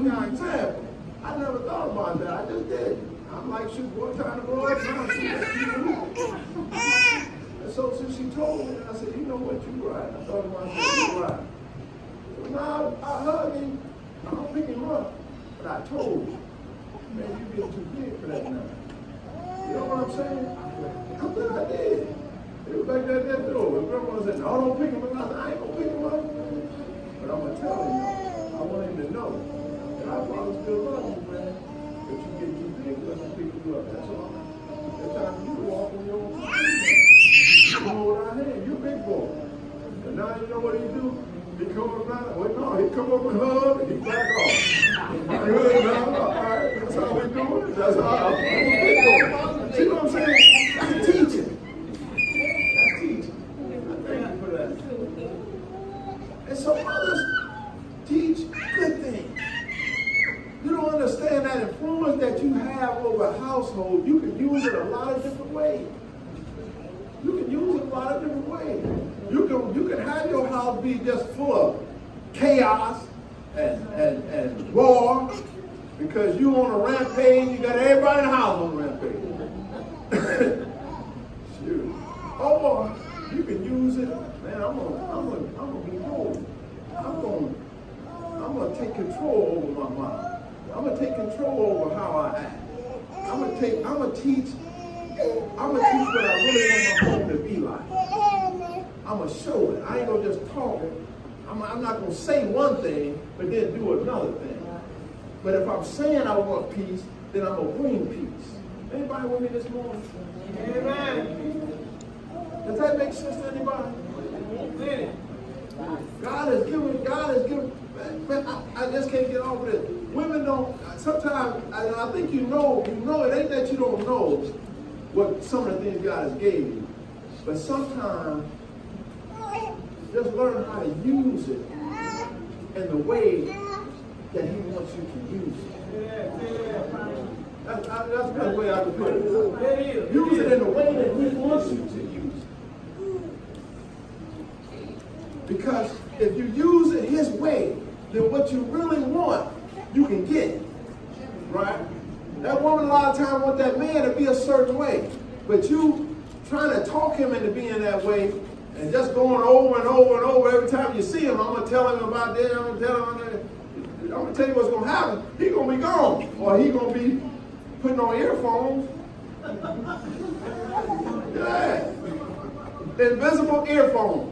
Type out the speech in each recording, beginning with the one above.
people example. I never thought about that. I just did. I'm like, shoot, one time to grow up, trying to see what people do. And so since she told me, I said, you know what, you're right. I thought to myself, you're right. So now I hug him. I don't pick him up. But I told him, man, you're getting too big for that now. You know what I'm saying? I'm glad I did. It was back there at that door. And grandma said, no, don't pick him up. I said, I ain't gonna pick him up. But I'm gonna tell him, I want him to know that our Father still loves you, man. But you get too big for us to pick you up. That's all. It's time for you to walk on your own feet. Come over down here, you big boy. And now you know what he do? He come up around, well, no, he come up and hug and he back off. Good, now, all right, that's how we do it. That's how I'm big boy. See what I'm saying? That's teaching. That's teaching. I thank you for that. And so others teach good things. You don't understand that influence that you have over a household. You can use it a lot of different ways. You can use it a lot of different ways. You can have your house be just full of chaos and war because you on a rampage. You got everybody in the house on a rampage. Shoot. Or you can use it, man. I'm gonna be bold. I'm gonna take control over my mind. I'm gonna take control over how I act. I'm gonna teach what I really want my home to be like. I'm gonna show it. I ain't gonna just talk it. I'm not gonna say one thing, but then do another thing. But if I'm saying I want peace, then I'm gonna bring peace. Anybody with me this morning? Amen. Does that make sense to anybody? God has given, man, I just can't get over this. Women don't, sometimes, I think you know, it ain't that you don't know what some of the things God has gave you. But sometimes, just learn how to use it in the way that he wants you to use it. That's the best way I can put it. Use it in the way that he wants you to use it. Because if you use it his way, then what you really want, you can get it. Right? That woman a lot of times wants that man to be a certain way. But you trying to talk him into being that way and just going over and over and over every time you see him, I'm going to tell him about this, I'm going to tell him about that. I'm going to tell you what's going to happen. He's going to be gone. Or he's going to be putting on earphones. Yeah. Invisible earphones.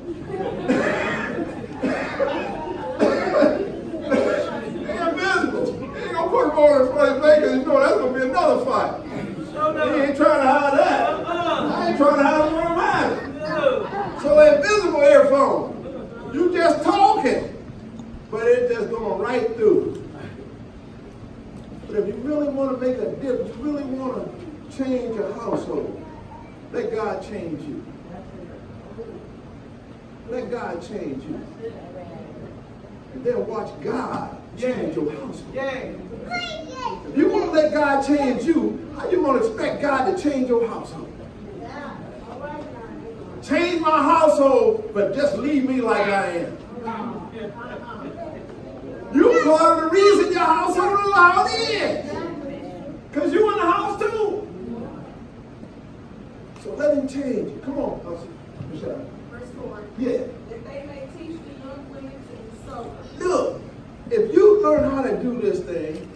Invisible. He ain't going to put them on in front of his face because you know that's going to be another fight. He ain't trying to hide that. I ain't trying to hide him from mine. So invisible earphone. You just talking, but it's just going right through. But if you really want to make a difference, you really want to change your household, let God change you. Let God change you. And then watch God change your household. If you want to let God change you, how you going to expect God to change your household? Change my household, but just leave me like I am. You're part of the reason your household is allowed in. Because you're in the house too. So let him change you. Come on, Michelle. Verse 4. Yeah. That they may teach the young women to be sober. Look, if you learn how to do this thing,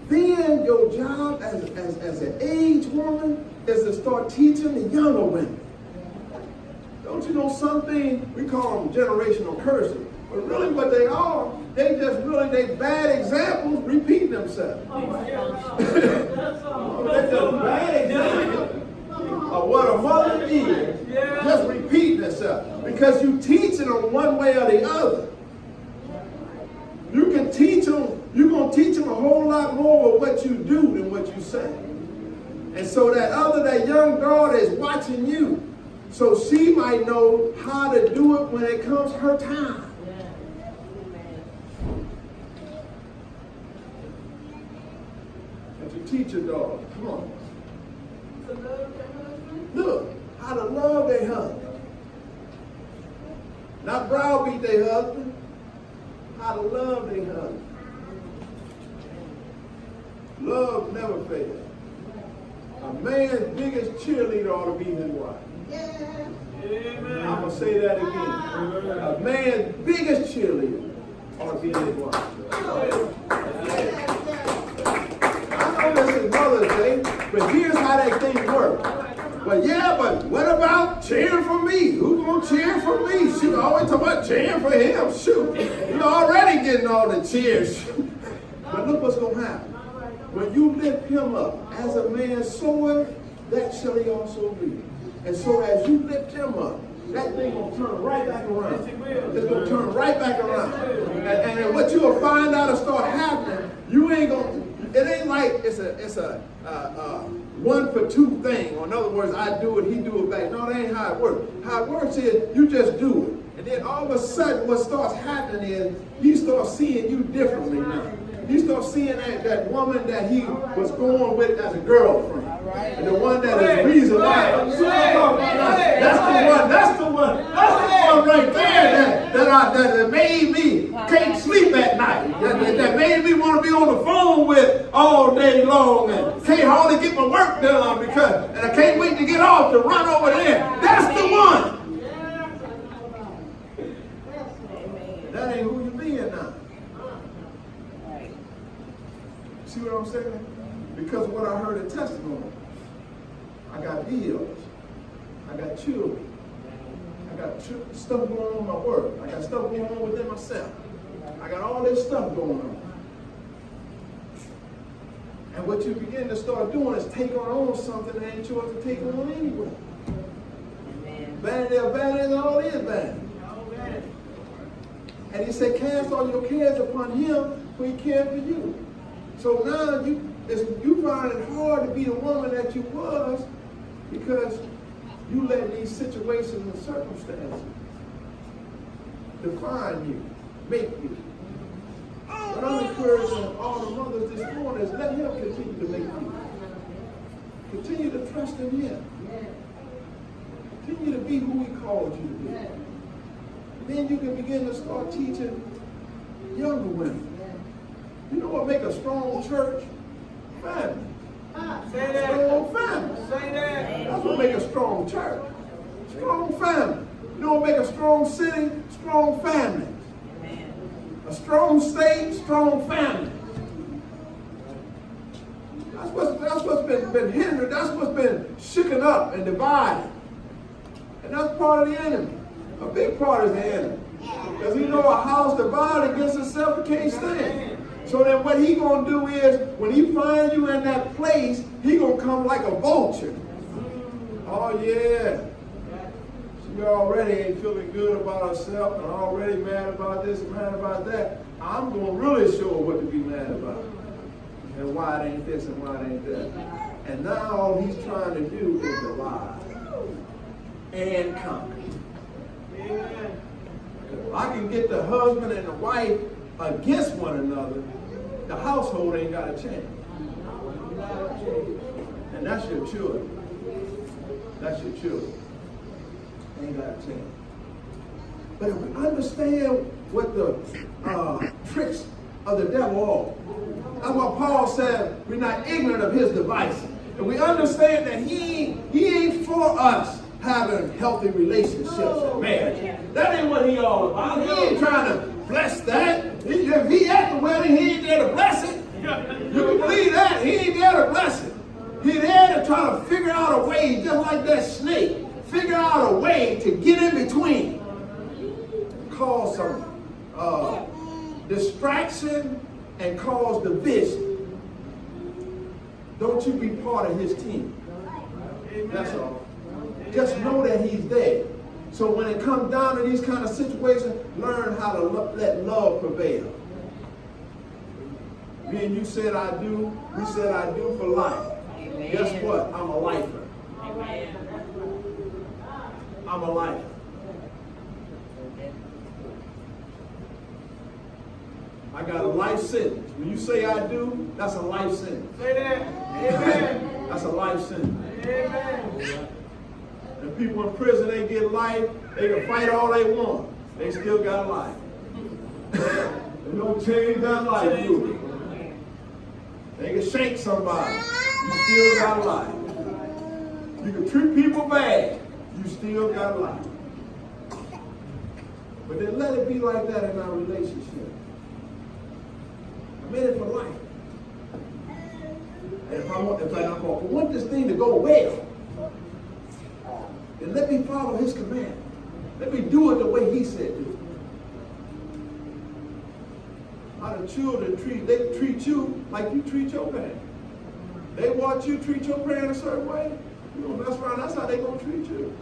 then your job as an aged woman is to start teaching the younger women. Don't you know something? We call them generational curses. But really what they are, they bad examples repeat themselves. They're just bad examples of what a mother is, just repeating itself. Because you teaching them one way or the other. You can teach them, you're going to teach them a whole lot more of what you do than what you say. And so that young daughter is watching you. So she might know how to do it when it comes her time. And to teach your daughter, come on. To love their husband. Look, how to love their husband. Not browbeat their husband. How to love their husband. Love never fails. A man's biggest cheerleader ought to be his wife. Yeah. I'm going to say that again. A man's biggest cheerleader ought to be his wife. I know this is Mother's Day, but here's how that thing works. But what about cheering for me? Who's going to cheer for me? Shoot, I always talk about cheering for him. Shoot, you're already getting all the cheers. But look what's going to happen. When you lift him up, as a man soweth, that shall he also reap. And so as you lift him up, that thing will turn right back around. It's going to turn right back around. And what you will find out and start happening, you ain't going to, it ain't like it's a one for two thing. Or in other words, I do it, he do it back. No, that ain't how it works. How it works is you just do it. And then all of a sudden what starts happening is he starts seeing you differently now. You start seeing that woman that he was going with as a girlfriend. And the one that is the reason why. That's the one right there that made me can't sleep at night. That made me want to be on the phone with all day long and can't hardly get my work done and I can't wait to get off to run over there. That's the one. That ain't who you being now. See what I'm saying? Because of what I heard in testimony. I got bills. I got children. I got stuff going on in my work. I got stuff going on within myself. I got all this stuff going on. And what you begin to start doing is taking on something that ain't yours to take on anyway. Vanity of vanity, all is vanity. And he said, cast all your cares upon him, for he cared for you. So now you find it hard to be the woman that you was because you let these situations and circumstances define you, make you. What I'm encouraging all the mothers this morning is let him continue to make you. Continue to trust in him. Continue to be who he called you to be. Then you can begin to start teaching younger women. You know what make a strong church? Family. Say that. Strong family. Say that. That's what make a strong church. Strong family. You know what make a strong city? Strong family. A strong state, strong family. That's what's been hindered. That's what's been shooken up and divided. And that's part of the enemy. A big part is the enemy. Because you know a house divided against itself, it can't stand. So then what he going to do is, when he finds you in that place, he going to come like a vulture. Oh, yeah. She already ain't feeling good about herself and already mad about this and mad about that. I'm going to really show her what to be mad about. And why it ain't this and why it ain't that. And now all he's trying to do is to lie and conquer. Amen. If I can get the husband and the wife against one another, the household ain't got to change. And that's your children. That's your children. Ain't got to change. But if we understand what the tricks of the devil are, that's what Paul said, we're not ignorant of his devices. And we understand that he ain't for us having healthy relationships and marriage. That ain't what he all about. He ain't trying to bless that. If he at the wedding, he ain't there to bless it. You can believe that. He ain't there to bless it. He's there to try to figure out a way, just like that snake, figure out a way to get in between. Cause some distraction and cause division. Don't you be part of his team. That's all. Just know that he's there. So when it comes down to these kind of situations, learn how to let love prevail. Me and you said I do. We said I do for life. Amen. Guess what? I'm a lifer. Amen. I'm a lifer. I got a life sentence. When you say I do, that's a life sentence. Say that. Amen. That's a life sentence. Amen. And people in prison, they get life. They can fight all they want. They still got life. There's no change that life, do it. They can shank somebody. You still got life. You can treat people bad. You still got life. But then let it be like that in our relationship. I'm in it for life. And if I want this thing to go well, then let me follow his command. Let me do it the way he said do it. How the children they treat you like you treat your parents. They watch you treat your parents a certain way. You don't mess around, that's how they gonna treat you.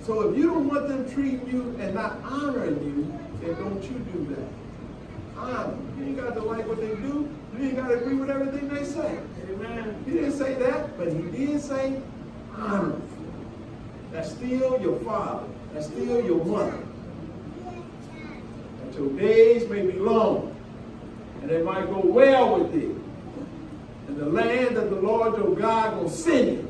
So if you don't want them treating you and not honoring you, then don't you do that. Honor. You ain't got to like what they do. You ain't got to agree with everything they say. Amen. He didn't say that, but he did say honor. That's still your father. That's still your mother. That your days may be long, and they might go well with thee. And the land that the Lord your God will send you